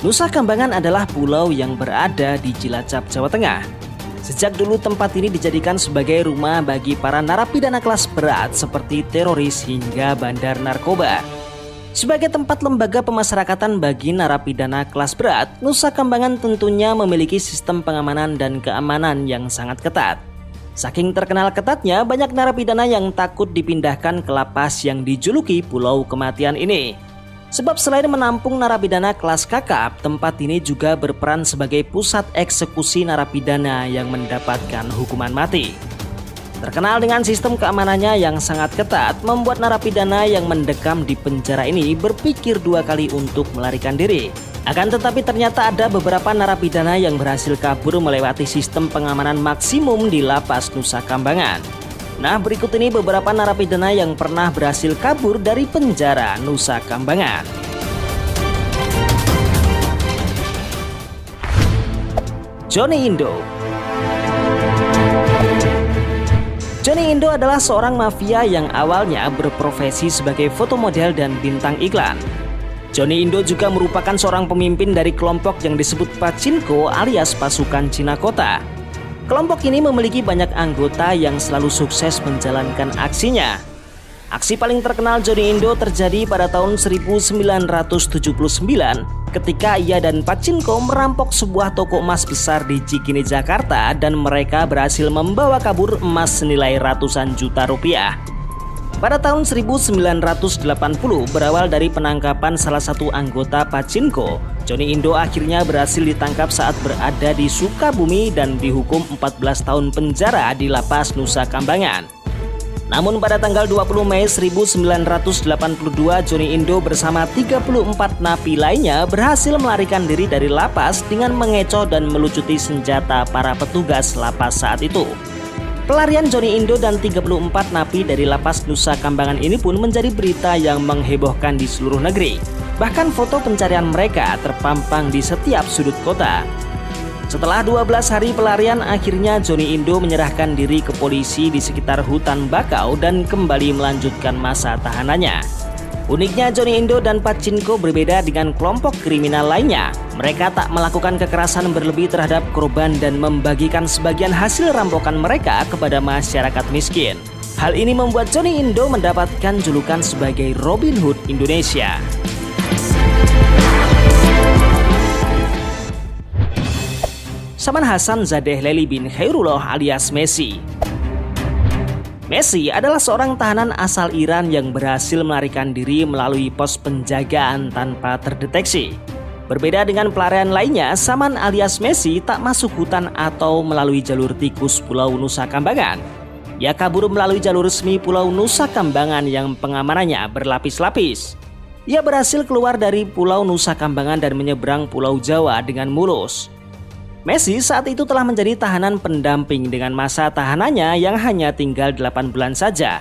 Nusa Kambangan adalah pulau yang berada di Cilacap, Jawa Tengah. Sejak dulu tempat ini dijadikan sebagai rumah bagi para narapidana kelas berat seperti teroris hingga bandar narkoba. Sebagai tempat lembaga pemasyarakatan bagi narapidana kelas berat, Nusa Kambangan tentunya memiliki sistem pengamanan dan keamanan yang sangat ketat. Saking terkenal ketatnya, banyak narapidana yang takut dipindahkan ke lapas yang dijuluki Pulau Kematian ini. Sebab selain menampung narapidana kelas kakap, tempat ini juga berperan sebagai pusat eksekusi narapidana yang mendapatkan hukuman mati. Terkenal dengan sistem keamanannya yang sangat ketat, membuat narapidana yang mendekam di penjara ini berpikir dua kali untuk melarikan diri. Akan tetapi ternyata ada beberapa narapidana yang berhasil kabur melewati sistem pengamanan maksimum di lapas Nusa Kambangan. Nah, berikut ini beberapa narapidana yang pernah berhasil kabur dari penjara Nusa Kambangan. Johnny Indo. Johnny Indo adalah seorang mafia yang awalnya berprofesi sebagai fotomodel dan bintang iklan. Johnny Indo juga merupakan seorang pemimpin dari kelompok yang disebut Pachinko alias Pasukan Cina Kota. Kelompok ini memiliki banyak anggota yang selalu sukses menjalankan aksinya. Aksi paling terkenal Johnny Indo terjadi pada tahun 1979 ketika ia dan Pachinko merampok sebuah toko emas besar di Cikini, Jakarta, dan mereka berhasil membawa kabur emas senilai ratusan juta rupiah. Pada tahun 1980 berawal dari penangkapan salah satu anggota Pachinko, Johnny Indo akhirnya berhasil ditangkap saat berada di Sukabumi dan dihukum 14 tahun penjara di lapas Nusa Kambangan. Namun pada tanggal 20 Mei 1982 Johnny Indo bersama 34 napi lainnya berhasil melarikan diri dari lapas dengan mengecoh dan melucuti senjata para petugas lapas saat itu. Pelarian Johnny Indo dan 34 napi dari lapas Nusa Kambangan ini pun menjadi berita yang menghebohkan di seluruh negeri. Bahkan foto pencarian mereka terpampang di setiap sudut kota. Setelah 12 hari pelarian, akhirnya Johnny Indo menyerahkan diri ke polisi di sekitar hutan bakau dan kembali melanjutkan masa tahanannya. Uniknya Johnny Indo dan Pachinko berbeda dengan kelompok kriminal lainnya. Mereka tak melakukan kekerasan berlebih terhadap korban dan membagikan sebagian hasil rampokan mereka kepada masyarakat miskin. Hal ini membuat Johnny Indo mendapatkan julukan sebagai Robin Hood Indonesia. Saman Hasan Zadeh Leli bin Khairullah alias Messi. Messi adalah seorang tahanan asal Iran yang berhasil melarikan diri melalui pos penjagaan tanpa terdeteksi. Berbeda dengan pelarian lainnya, Saman alias Messi tak masuk hutan atau melalui jalur tikus Pulau Nusa Kambangan. Ia kabur melalui jalur resmi Pulau Nusa Kambangan yang pengamanannya berlapis-lapis. Ia berhasil keluar dari Pulau Nusa Kambangan dan menyeberang Pulau Jawa dengan mulus. Messi saat itu telah menjadi tahanan pendamping dengan masa tahanannya yang hanya tinggal 8 bulan saja.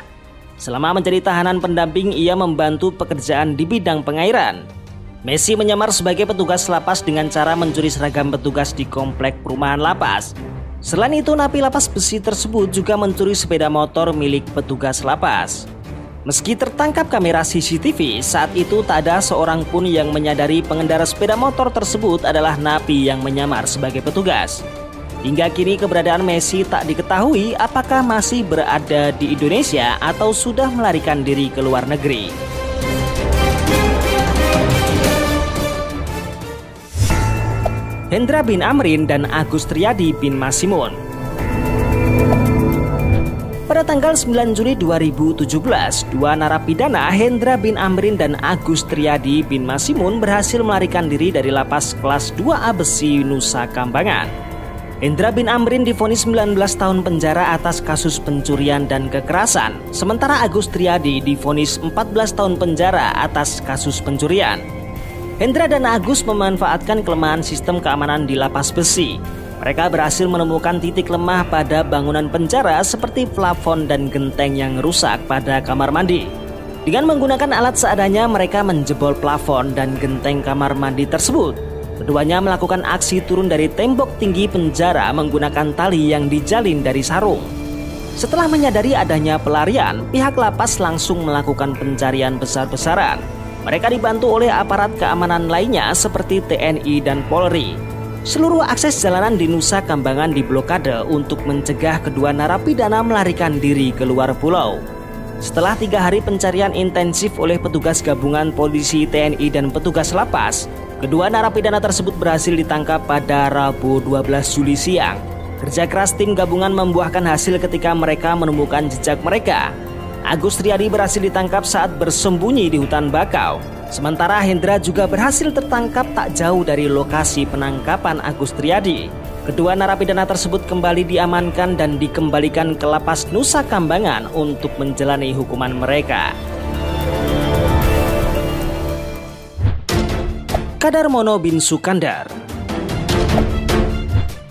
Selama menjadi tahanan pendamping, ia membantu pekerjaan di bidang pengairan. Messi menyamar sebagai petugas lapas dengan cara mencuri seragam petugas di komplek perumahan lapas. Selain itu, napi lapas besi tersebut juga mencuri sepeda motor milik petugas lapas. Meski tertangkap kamera CCTV, saat itu tak ada seorang pun yang menyadari pengendara sepeda motor tersebut adalah napi yang menyamar sebagai petugas. Hingga kini keberadaan Messi tak diketahui apakah masih berada di Indonesia atau sudah melarikan diri ke luar negeri. Hendra bin Amrin dan Agus Triadi bin Masimun. Pada tanggal 9 Juli 2017, dua narapidana Hendra bin Amrin dan Agus Triadi bin Masimun berhasil melarikan diri dari lapas kelas 2A Besi Nusa Kambangan. Hendra bin Amrin divonis 19 tahun penjara atas kasus pencurian dan kekerasan, sementara Agus Triadi divonis 14 tahun penjara atas kasus pencurian. Hendra dan Agus memanfaatkan kelemahan sistem keamanan di lapas besi. Mereka berhasil menemukan titik lemah pada bangunan penjara seperti plafon dan genteng yang rusak pada kamar mandi. Dengan menggunakan alat seadanya, mereka menjebol plafon dan genteng kamar mandi tersebut. Keduanya melakukan aksi turun dari tembok tinggi penjara menggunakan tali yang dijalin dari sarung. Setelah menyadari adanya pelarian, pihak lapas langsung melakukan pencarian besar-besaran. Mereka dibantu oleh aparat keamanan lainnya seperti TNI dan Polri. Seluruh akses jalanan di Nusa Kambangan diblokade untuk mencegah kedua narapidana melarikan diri keluar pulau. Setelah 3 hari pencarian intensif oleh petugas gabungan polisi, TNI, dan petugas lapas, kedua narapidana tersebut berhasil ditangkap pada Rabu 12 Juli siang. Kerja keras tim gabungan membuahkan hasil ketika mereka menemukan jejak mereka. Agus Triadi berhasil ditangkap saat bersembunyi di hutan bakau. Sementara Hendra juga berhasil tertangkap tak jauh dari lokasi penangkapan Agus Triadi. Kedua narapidana tersebut kembali diamankan dan dikembalikan ke lapas Nusa Kambangan untuk menjalani hukuman mereka. Kadarmono bin Sukandar.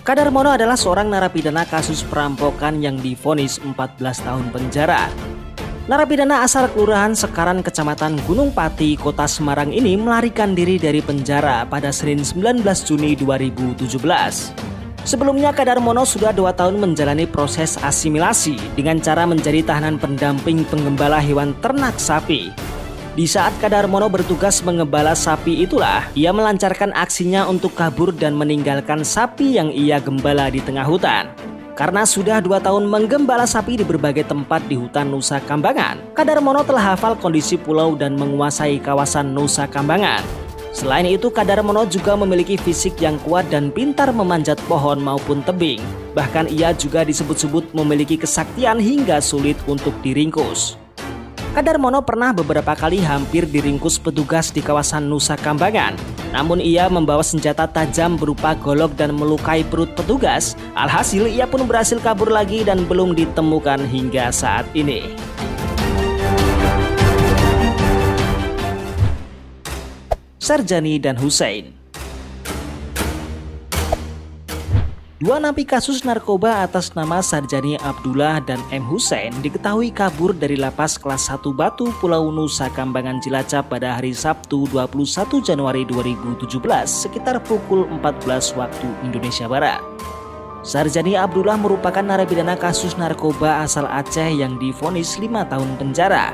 Kadarmono adalah seorang narapidana kasus perampokan yang divonis 14 tahun penjara. Narapidana asal Kelurahan Sekaran, Kecamatan Gunung Pati, Kota Semarang ini melarikan diri dari penjara pada Senin 19 Juni 2017. Sebelumnya Kadarmono sudah 2 tahun menjalani proses asimilasi dengan cara menjadi tahanan pendamping penggembala hewan ternak sapi. Di saat Kadarmono bertugas mengembala sapi itulah ia melancarkan aksinya untuk kabur dan meninggalkan sapi yang ia gembala di tengah hutan. Karena sudah 2 tahun menggembala sapi di berbagai tempat di hutan Nusa Kambangan, Kadarmono telah hafal kondisi pulau dan menguasai kawasan Nusa Kambangan. Selain itu, Kadarmono juga memiliki fisik yang kuat dan pintar memanjat pohon maupun tebing. Bahkan ia juga disebut-sebut memiliki kesaktian hingga sulit untuk diringkus. Kadarmono pernah beberapa kali hampir diringkus petugas di kawasan Nusa Kambangan. Namun ia membawa senjata tajam berupa golok dan melukai perut petugas. Alhasil ia pun berhasil kabur lagi dan belum ditemukan hingga saat ini. Sarjani dan Hussein. Dua napi kasus narkoba atas nama Sarjani Abdullah dan M. Hussein diketahui kabur dari lapas kelas 1 Batu, Pulau Nusa Kambangan, Cilacap pada hari Sabtu 21 Januari 2017 sekitar pukul 14 waktu Indonesia Barat. Sarjani Abdullah merupakan narapidana kasus narkoba asal Aceh yang divonis 5 tahun penjara.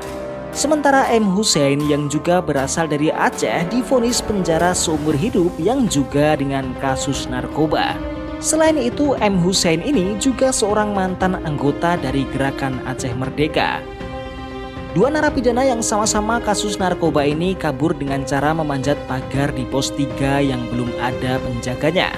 Sementara M. Hussein yang juga berasal dari Aceh divonis penjara seumur hidup yang juga dengan kasus narkoba. Selain itu, M. Hussein ini juga seorang mantan anggota dari Gerakan Aceh Merdeka. Dua narapidana yang sama-sama kasus narkoba ini kabur dengan cara memanjat pagar di pos 3 yang belum ada penjaganya.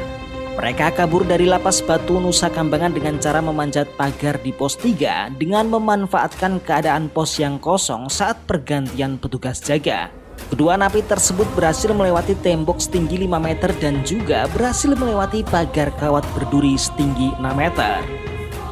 Mereka kabur dari lapas Batu Nusa Kambangan dengan cara memanjat pagar di pos 3 dengan memanfaatkan keadaan pos yang kosong saat pergantian petugas jaga. Kedua napi tersebut berhasil melewati tembok setinggi 5 meter dan juga berhasil melewati pagar kawat berduri setinggi 6 meter.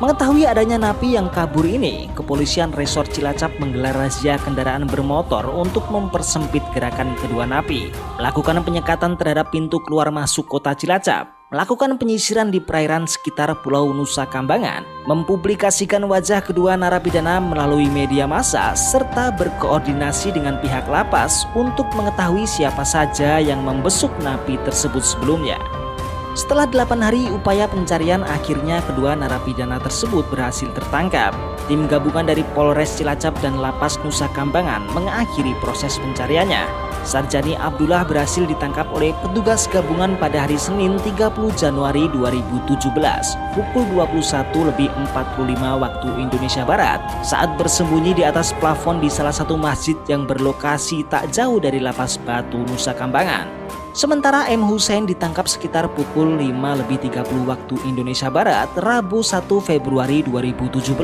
Mengetahui adanya napi yang kabur ini, Kepolisian Resort Cilacap menggelar razia kendaraan bermotor untuk mempersempit gerakan kedua napi, melakukan penyekatan terhadap pintu keluar masuk kota Cilacap, melakukan penyisiran di perairan sekitar Pulau Nusa Kambangan, mempublikasikan wajah kedua narapidana melalui media massa, serta berkoordinasi dengan pihak lapas untuk mengetahui siapa saja yang membesuk napi tersebut sebelumnya. Setelah 8 hari upaya pencarian, akhirnya kedua narapidana tersebut berhasil tertangkap. Tim gabungan dari Polres Cilacap dan Lapas Nusa Kambangan mengakhiri proses pencariannya. Sarjani Abdullah berhasil ditangkap oleh petugas gabungan pada hari Senin 30 Januari 2017 pukul 21.45 waktu Indonesia Barat saat bersembunyi di atas plafon di salah satu masjid yang berlokasi tak jauh dari Lapas Batu Nusa Kambangan. Sementara M. Hussein ditangkap sekitar pukul 5.30 waktu Indonesia Barat Rabu 1 Februari 2017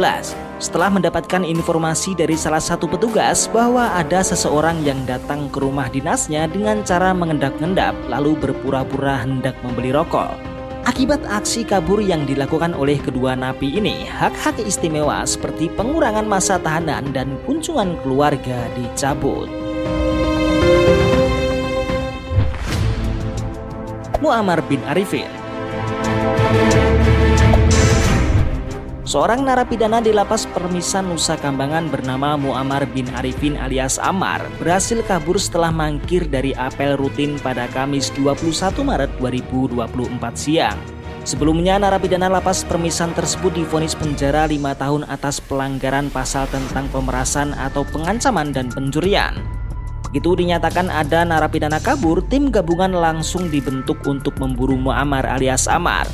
setelah mendapatkan informasi dari salah satu petugas bahwa ada seseorang yang datang ke rumah dinasnya dengan cara mengendap-endap lalu berpura-pura hendak membeli rokok. Akibat aksi kabur yang dilakukan oleh kedua napi ini, hak-hak istimewa seperti pengurangan masa tahanan dan kunjungan keluarga dicabut. Muammar bin Arifin. Seorang narapidana di Lapas Permisan Nusa Kambangan bernama Muammar bin Arifin alias Ammar berhasil kabur setelah mangkir dari apel rutin pada Kamis 21 Maret 2024 siang. Sebelumnya narapidana Lapas Permisan tersebut divonis penjara 5 tahun atas pelanggaran pasal tentang pemerasan atau pengancaman dan pencurian. Begitu dinyatakan ada narapidana kabur, tim gabungan langsung dibentuk untuk memburu Muammar alias Amar.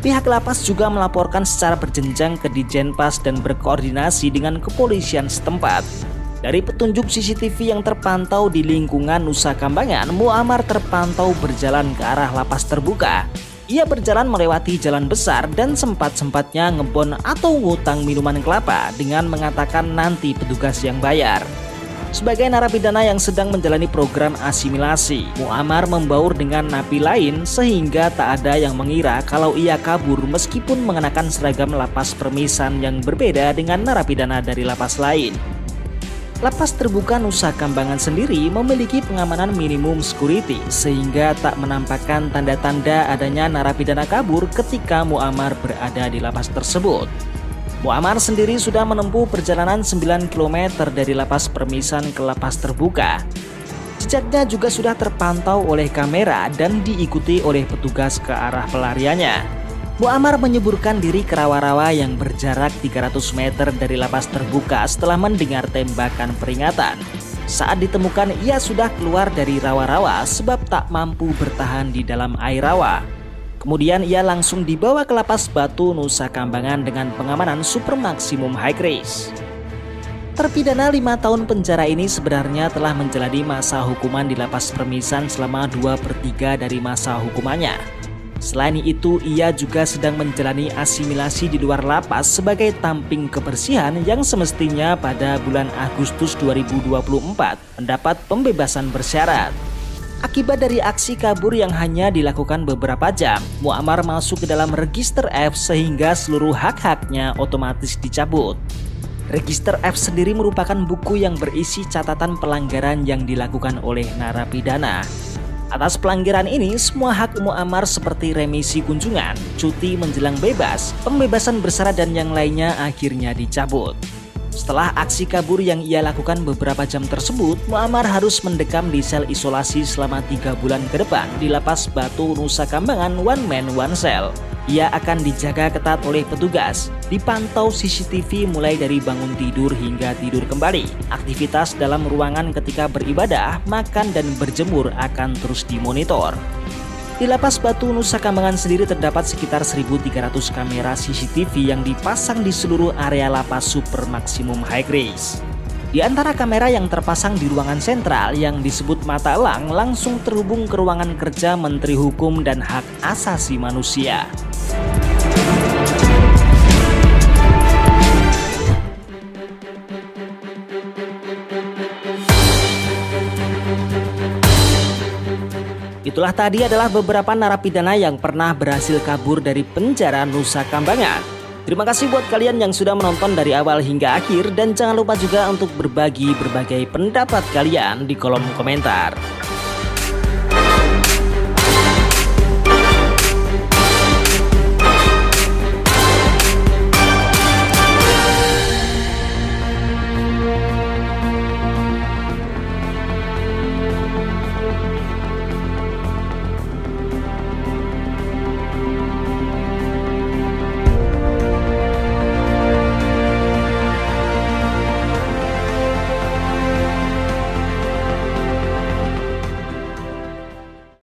Pihak lapas juga melaporkan secara berjenjang ke Dijenpas dan berkoordinasi dengan kepolisian setempat. Dari petunjuk CCTV yang terpantau di lingkungan Nusa Kambangan, Muammar terpantau berjalan ke arah lapas terbuka. Ia berjalan melewati jalan besar dan sempat-sempatnya ngebon atau ngutang minuman kelapa dengan mengatakan nanti petugas yang bayar. Sebagai narapidana yang sedang menjalani program asimilasi, Muammar membaur dengan napi lain sehingga tak ada yang mengira kalau ia kabur meskipun mengenakan seragam lapas permisan yang berbeda dengan narapidana dari lapas lain. Lapas terbuka Nusa Kambangan sendiri memiliki pengamanan minimum security sehingga tak menampakkan tanda-tanda adanya narapidana kabur ketika Muammar berada di lapas tersebut. Muammar sendiri sudah menempuh perjalanan 9 km dari lapas permisan ke lapas terbuka. Jejaknya juga sudah terpantau oleh kamera dan diikuti oleh petugas ke arah pelariannya. Muammar menyeburkan diri ke rawa-rawa yang berjarak 300 meter dari lapas terbuka setelah mendengar tembakan peringatan. Saat ditemukan, ia sudah keluar dari rawa-rawa sebab tak mampu bertahan di dalam air rawa. Kemudian ia langsung dibawa ke lapas Batu Nusa Kambangan dengan pengamanan super maksimum high rise. Terpidana 5 tahun penjara ini sebenarnya telah menjalani masa hukuman di lapas permisan selama 2/3 dari masa hukumannya. Selain itu, ia juga sedang menjalani asimilasi di luar lapas sebagai tamping kebersihan yang semestinya pada bulan Agustus 2024 mendapat pembebasan bersyarat. Akibat dari aksi kabur yang hanya dilakukan beberapa jam, Muammar masuk ke dalam register F sehingga seluruh hak-haknya otomatis dicabut. Register F sendiri merupakan buku yang berisi catatan pelanggaran yang dilakukan oleh narapidana. Atas pelanggaran ini, semua hak Muammar seperti remisi kunjungan, cuti menjelang bebas, pembebasan bersyarat dan yang lainnya akhirnya dicabut. Setelah aksi kabur yang ia lakukan beberapa jam tersebut, Muammar harus mendekam di sel isolasi selama 3 bulan ke depan di lapas Batu Nusa Kambangan one man one cell. Ia akan dijaga ketat oleh petugas, dipantau CCTV mulai dari bangun tidur hingga tidur kembali. Aktivitas dalam ruangan ketika beribadah, makan dan berjemur akan terus dimonitor. Di lapas Batu Nusa Kambangan sendiri terdapat sekitar 1.300 kamera CCTV yang dipasang di seluruh area lapas super maksimum high rise. Di antara kamera yang terpasang di ruangan sentral yang disebut mata elang langsung terhubung ke ruangan kerja Menteri Hukum dan Hak Asasi Manusia. Itulah tadi adalah beberapa narapidana yang pernah berhasil kabur dari penjara Nusa Kambangan. Terima kasih buat kalian yang sudah menonton dari awal hingga akhir dan jangan lupa juga untuk berbagi berbagai pendapat kalian di kolom komentar.